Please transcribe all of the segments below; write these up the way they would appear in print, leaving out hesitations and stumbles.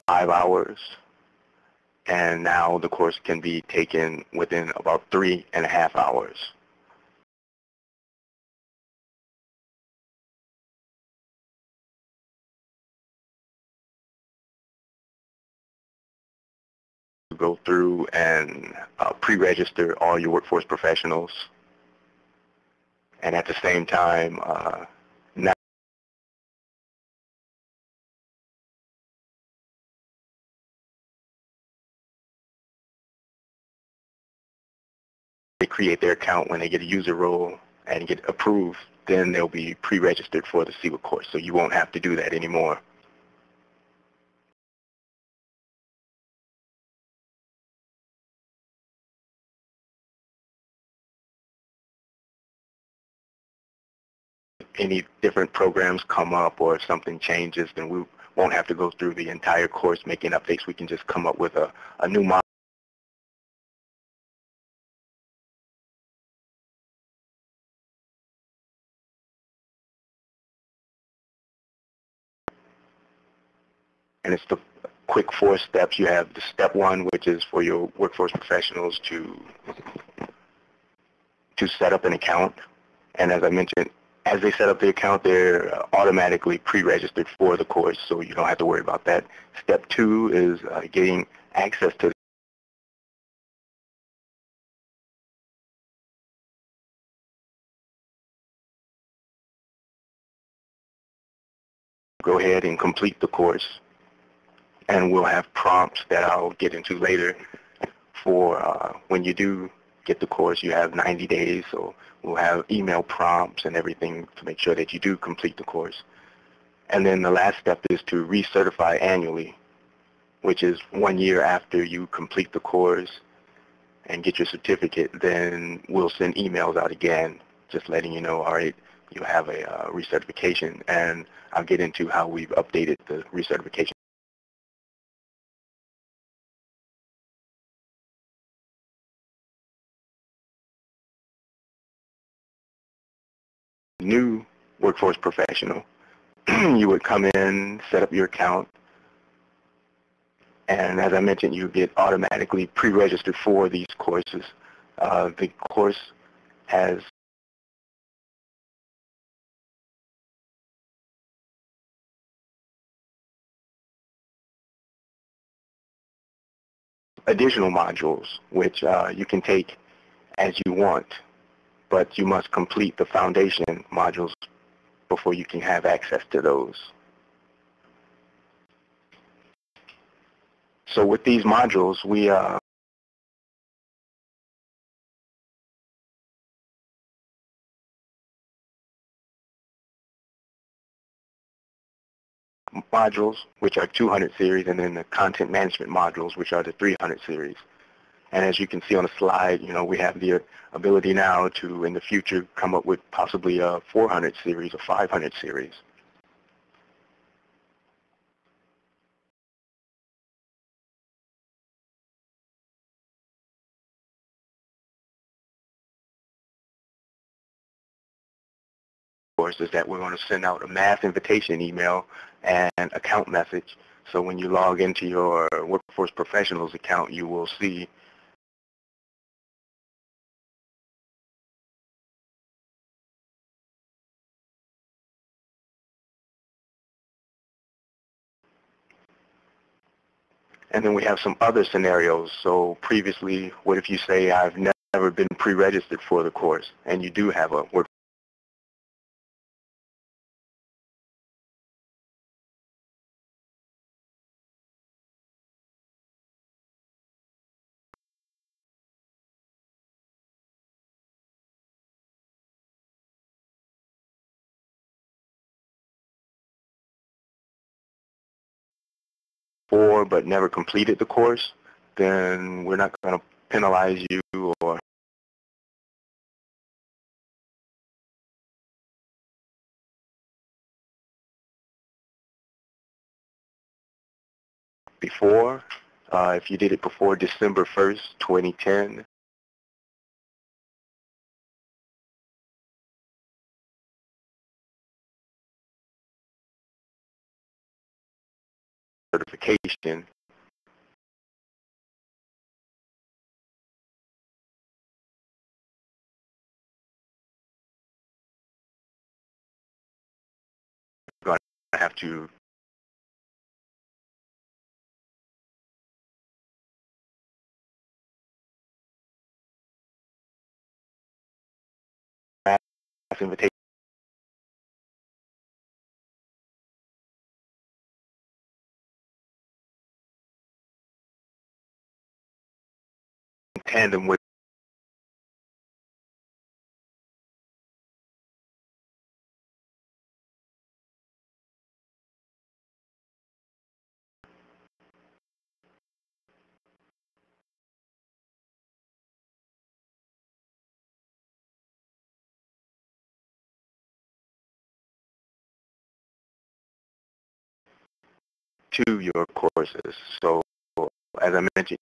5 hours, and now the course can be taken within about 3.5 hours. Go through and pre-register all your workforce professionals, and at the same time now they create their account. When they get a user role and get approved, then they'll be pre-registered for the CIWA course, so you won't have to do that anymore. Any different programs come up or if something changes, then we won't have to go through the entire course making updates. We can just come up with a new model. And it's the quick 4 steps. You have the step 1, which is for your workforce professionals to set up an account. And as I mentioned, as they set up the account, they're automatically pre-registered for the course, so you don't have to worry about that. Step 2 is getting access to go ahead and complete the course. And we'll have prompts that I'll get into later for when you do get the course. You have 90 days, so we'll have email prompts and everything to make sure that you do complete the course. And then the last step is to recertify annually, which is 1 year after you complete the course and get your certificate. Then we'll send emails out again just letting you know, all right, you have a recertification, and I'll get into how we've updated the recertification. New workforce professional, you would come in, set up your account, and as I mentioned, you get automatically pre-registered for these courses. The course has additional modules, which you can take as you want, but you must complete the foundation modules before you can have access to those. So with these modules, we modules, which are 200 series, and then the content management modules, which are the 300 series. And as you can see on the slide, you know, we have the ability now to, in the future, come up with possibly a 400 series or 500 series. Is that we're going to send out a mass invitation email and account message. So when you log into your Workforce Professionals account, you will see and then we have some other scenarios. So previously, what if you say, I've never been pre-registered for the course, and you do have a work. For but never completed the course, then we're not going to penalize you or before. If you did it before December 1st, 2010, certification, you're going to have to ask invitation in tandem with to your courses. So as I mentioned,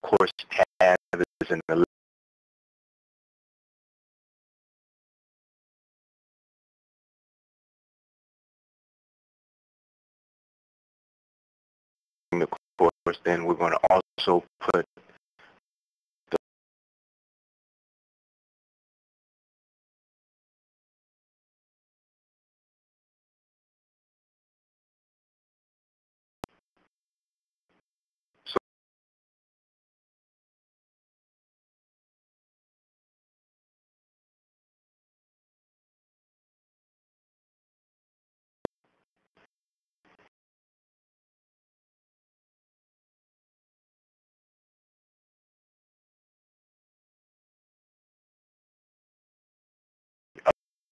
course tab is in the course. Then we're going to also put so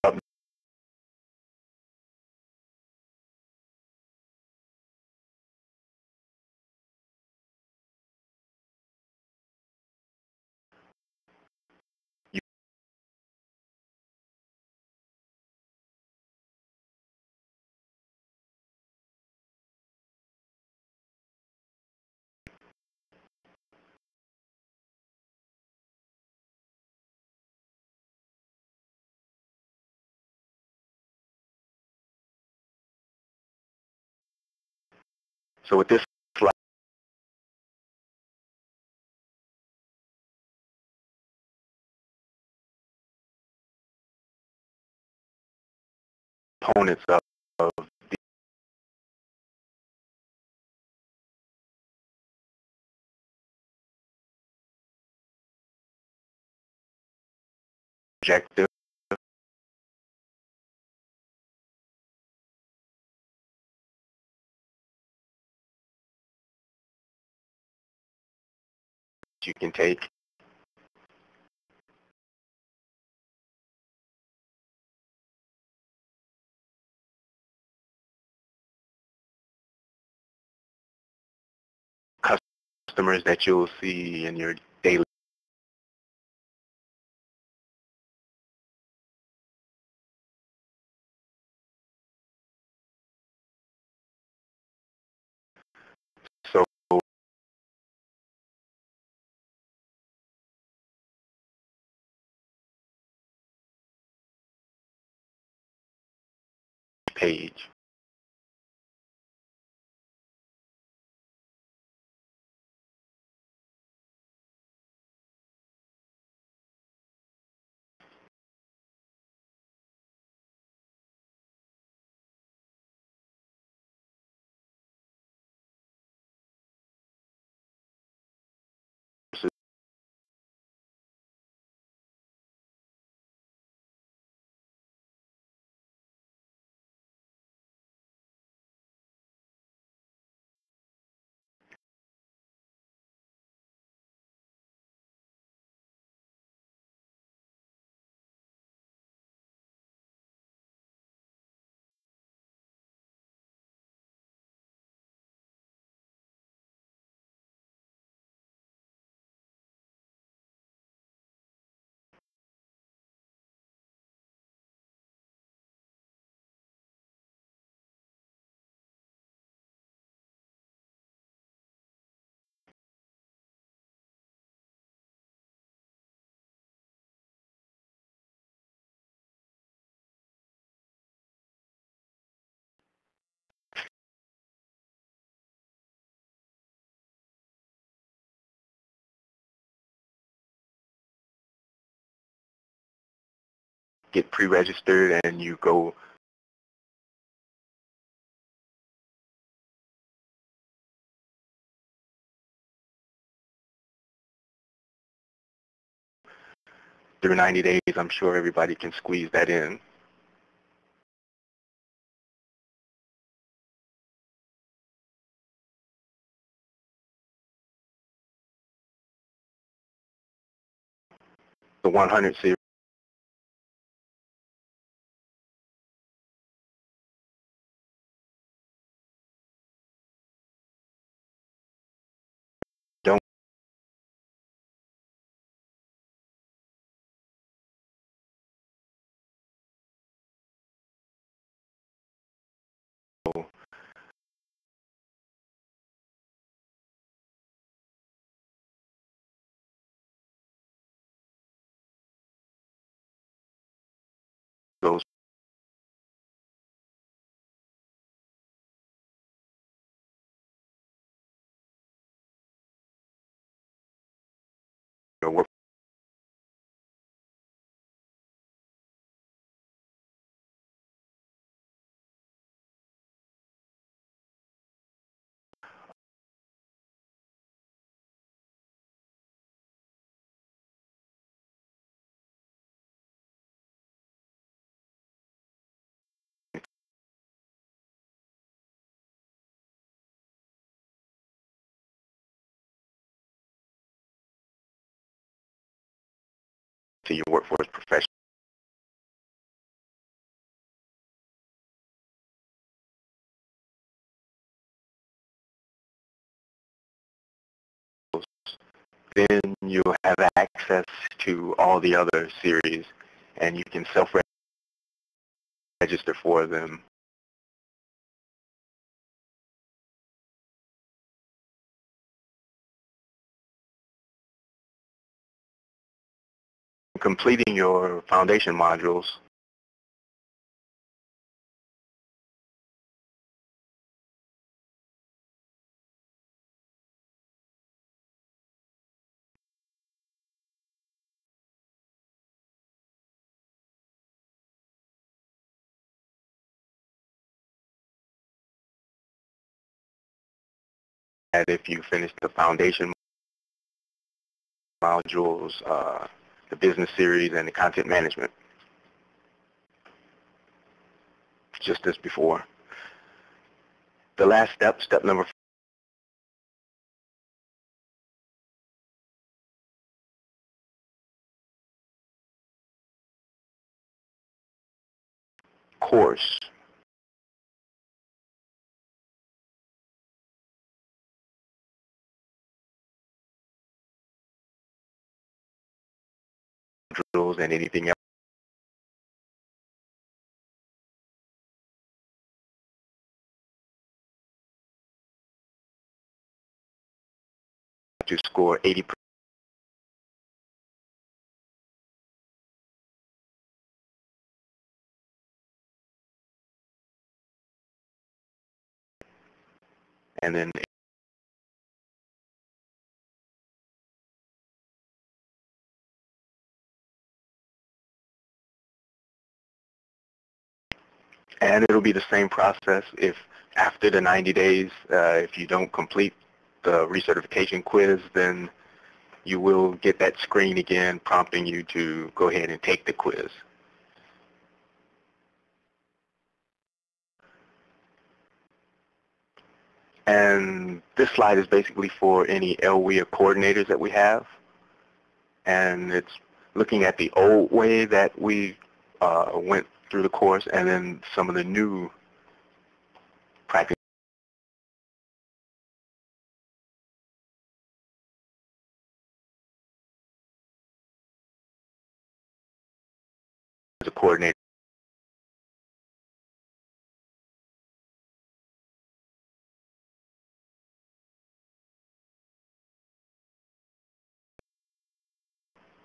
up so with this slide, components of the objective you can take. Customers that you'll see in your daily so page. get pre-registered and you go through 90 days, I'm sure everybody can squeeze that in. The 100 series, don't go your work. To your workforce professionals. Then you'll have access to all the other series, and you can self-register for them. Completing your foundation modules, and if you finish the foundation modules, the business series, and the content management, just as before. The last step, step number 4, course. Modules and anything else to score 80%. And then and it'll be the same process if after the 90 days, if you don't complete the recertification quiz, then you will get that screen again prompting you to go ahead and take the quiz. And this slide is basically for any LWEA coordinators that we have. And it's looking at the old way that we went through the course and then some of the new practice as a coordinator.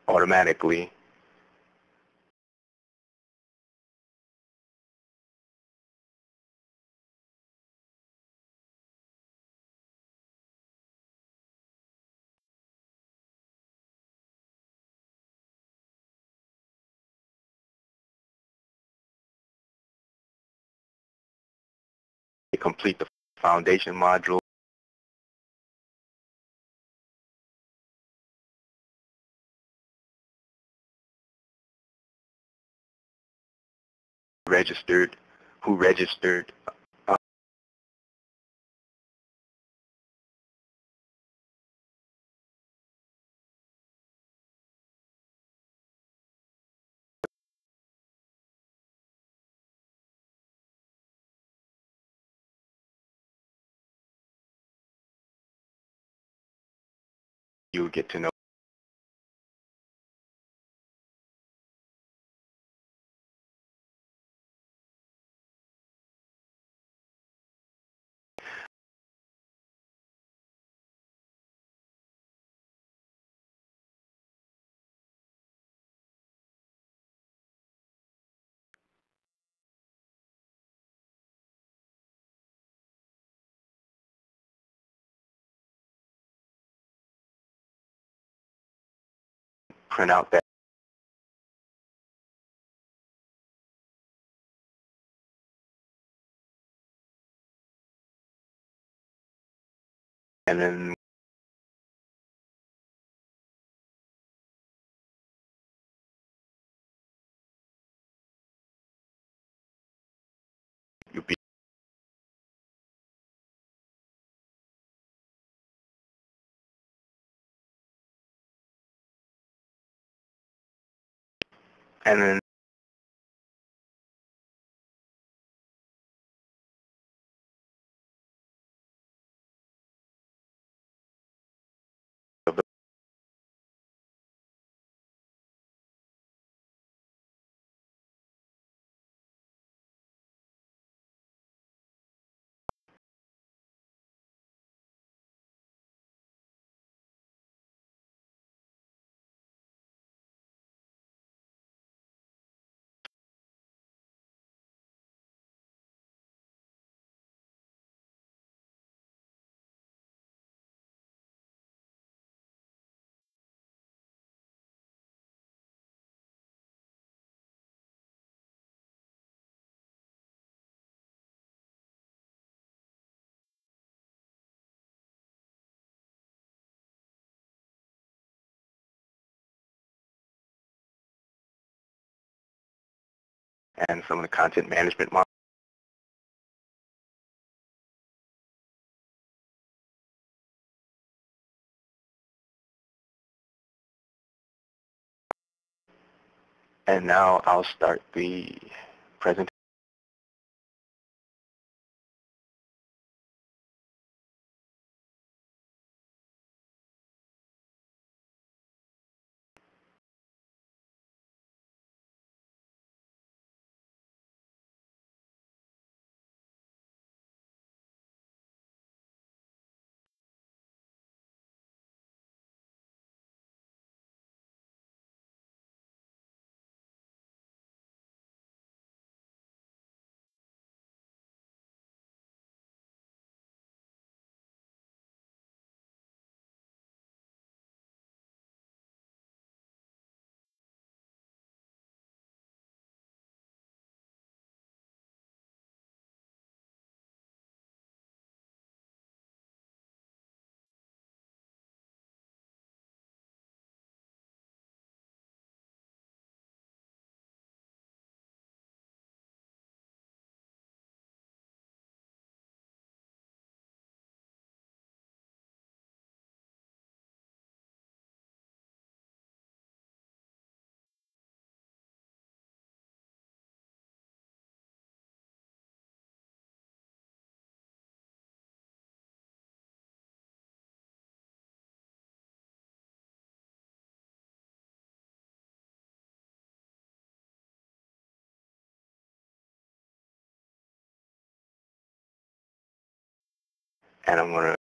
Automatically complete the foundation module, who registered you'll get to know. Print out that, and then you'll be, and then and some of the content management modules. And now I'll start the presentation. And I'm going to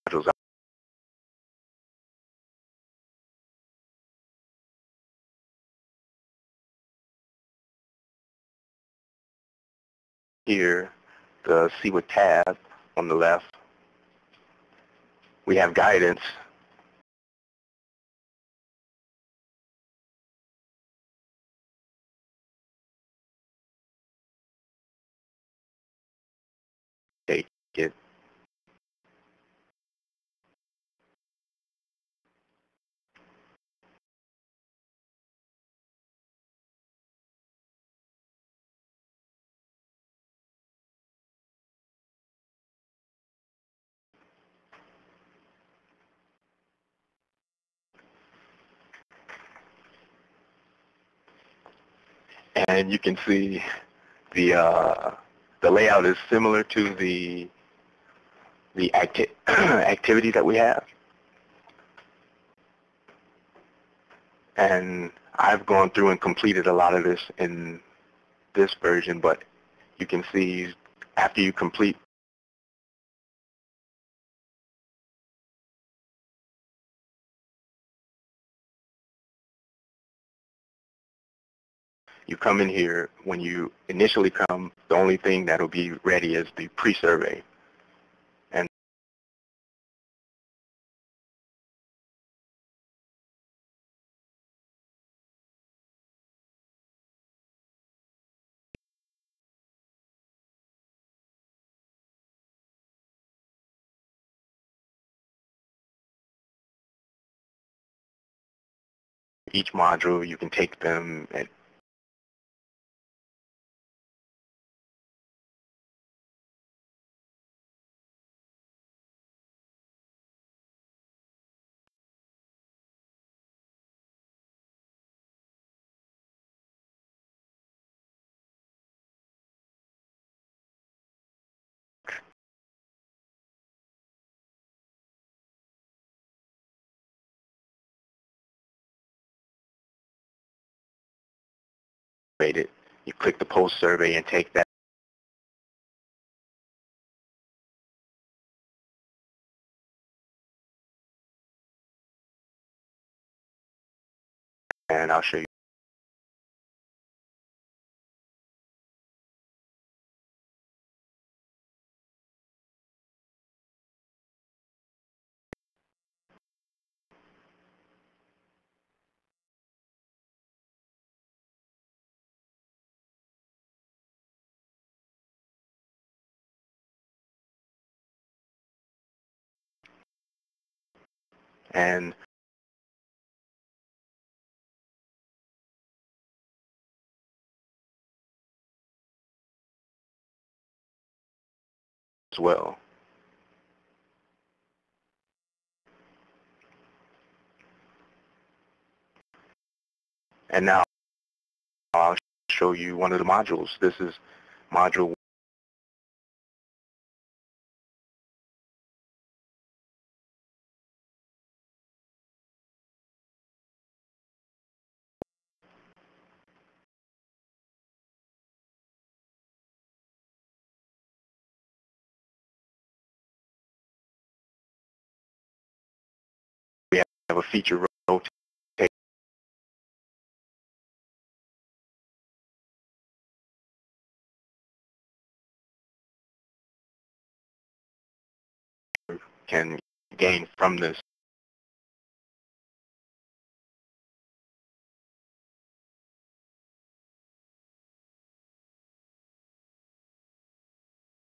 modules here, the CIWA tab on the left. We have guidance. Take it. And you can see the layout is similar to the activity that we have. And I've gone through and completed a lot of this in this version, but you can see after you complete, you come in here. When you initially come, the only thing that will be ready is the pre-survey. And each module, you can take them rate it. You click the post survey and take that. And I'll show you. And as well. And now I'll show you one of the modules. This is module we have a feature rotate can gain from this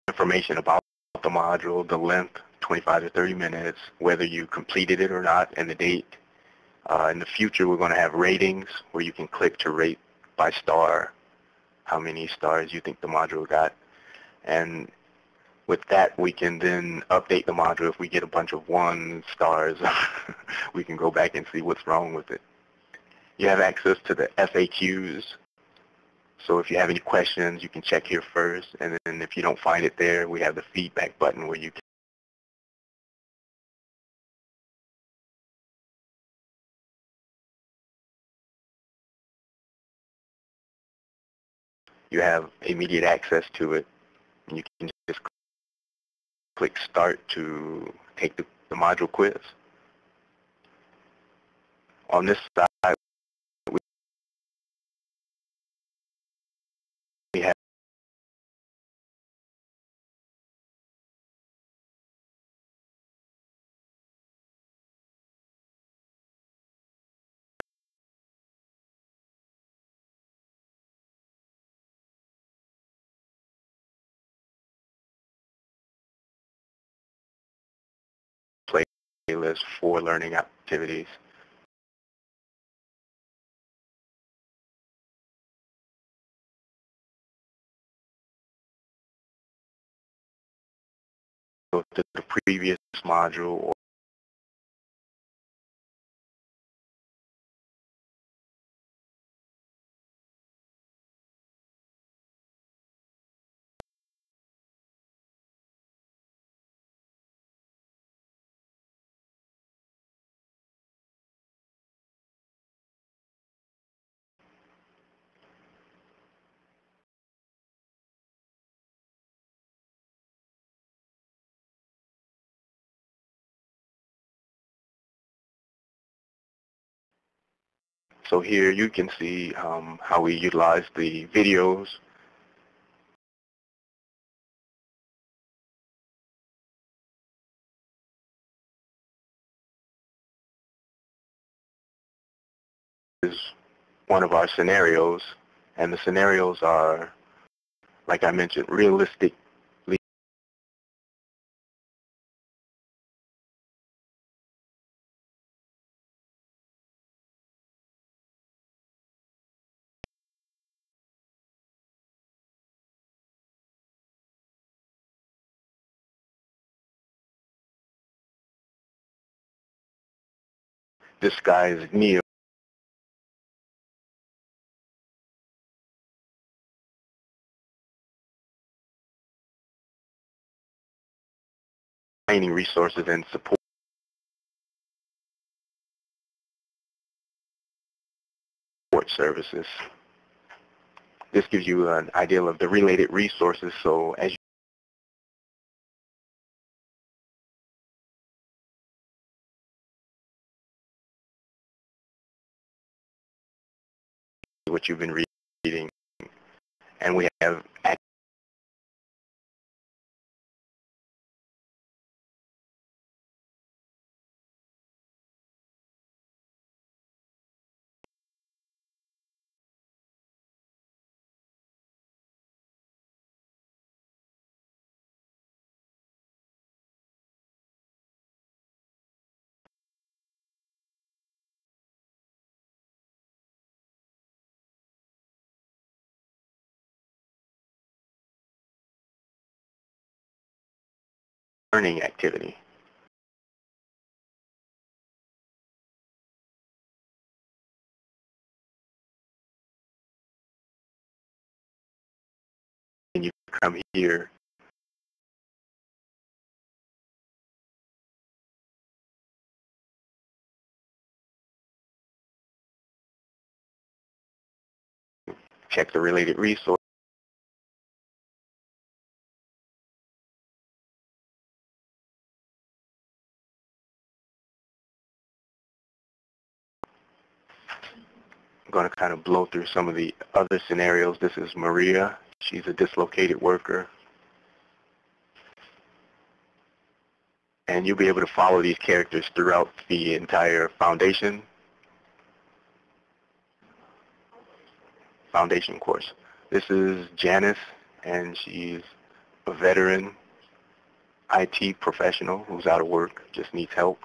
information about the module, the length, 25 to 30 minutes, whether you completed it or not, and the date. In the future, we're going to have ratings where you can click to rate by star how many stars you think the module got. And with that, we can then update the module. If we get a bunch of 1 stars, we can go back and see what's wrong with it. You have access to the FAQs. So if you have any questions, you can check here first. And then if you don't find it there, we have the feedback button where you can have immediate access to it. And you can just click start to take the the module quiz. On this side, we have playlist for learning activities. Go to the previous module or so here you can see how we utilize the videos. This is one of our scenarios, and the scenarios are, like I mentioned, realistic. This guy is Neil. Training resources and support services. This gives you an idea of the related resources. So as you, what you've been reading, and we have learning activity. And you come here check the related resource. I'm going to kind of blow through some of the other scenarios. This is Maria. She's a dislocated worker. And you'll be able to follow these characters throughout the entire foundation course. This is Janice, and she's a veteran IT professional who's out of work, just needs help.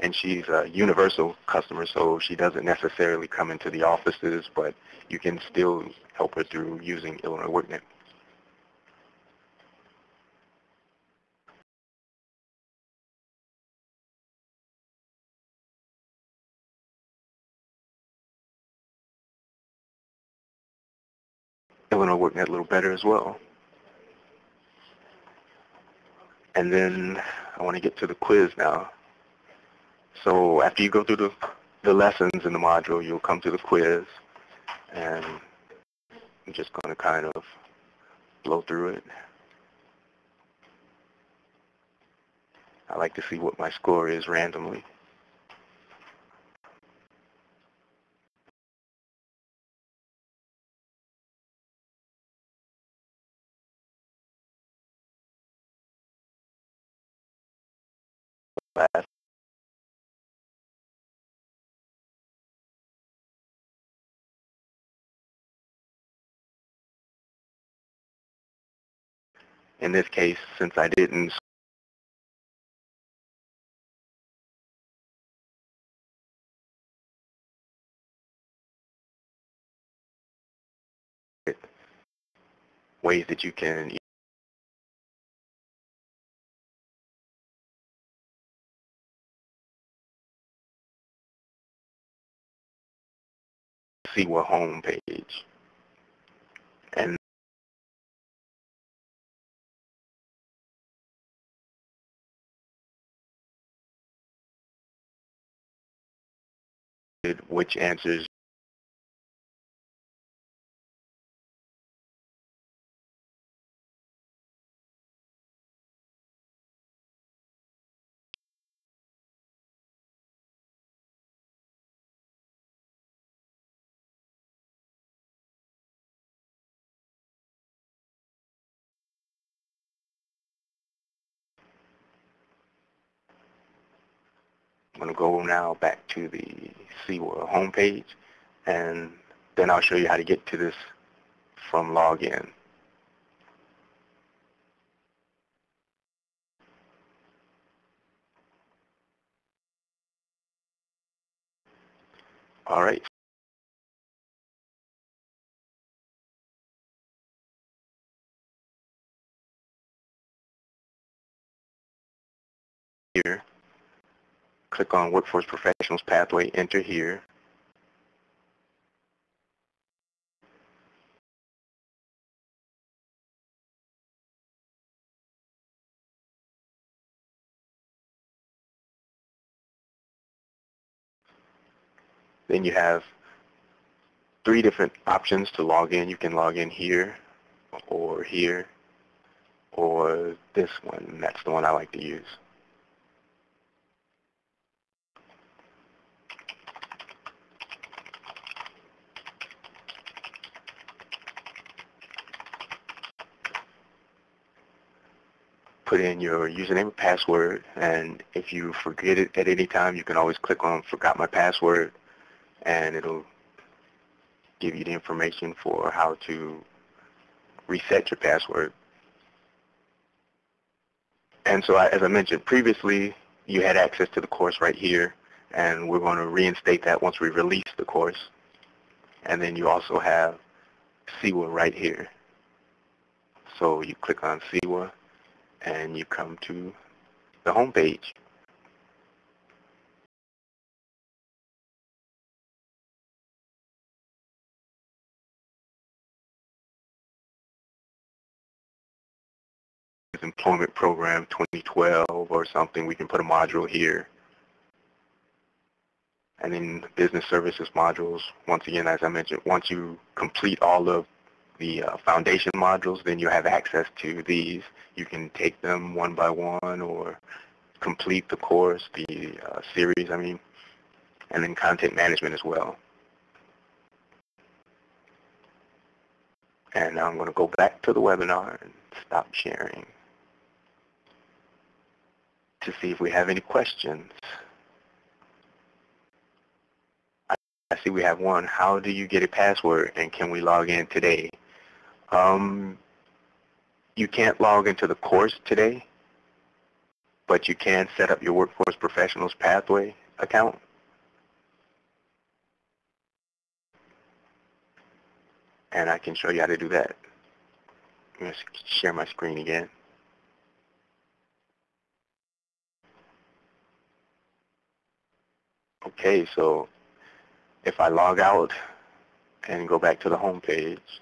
And she's a universal customer, so she doesn't necessarily come into the offices, but you can still help her through using Illinois WorkNet. Illinois WorkNet a little better as well. And then I want to get to the quiz now. So after you go through the lessons in the module, you'll come to the quiz, and I'm just going to kind of blow through it. I like to see what my score is randomly. In this case, since I didn't ways that you can see what home page. And which answers I'm going to go now back to the CIWA homepage, and then I'll show you how to get to this from login. All right. Here, click on Workforce Professionals Pathway, enter here. Then you have 3 different options to log in. You can log in here, or this one. That's the one I like to use. Put in your username and password, and if you forget it at any time, you can always click on Forgot My Password, and it'll give you the information for how to reset your password. And so as I mentioned previously, you had access to the course right here, and we're going to reinstate that once we release the course. And then you also have CIWA right here. So you click on CIWA, and you come to the home page. Employment Program 2012 or something, we can put a module here. And then business services modules, once again, as I mentioned, once you complete all of the foundation modules, then you have access to these. You can take them one by one or complete the course, the series, and then content management as well. And now I'm going to go back to the webinar and stop sharing to see if we have any questions. I see we have one. How do you get a password, and can we log in today? You can't log into the course today, but you can set up your Workforce Professionals Pathway account. And I can show you how to do that. I'm going to share my screen again. Okay, so if I log out and go back to the home page,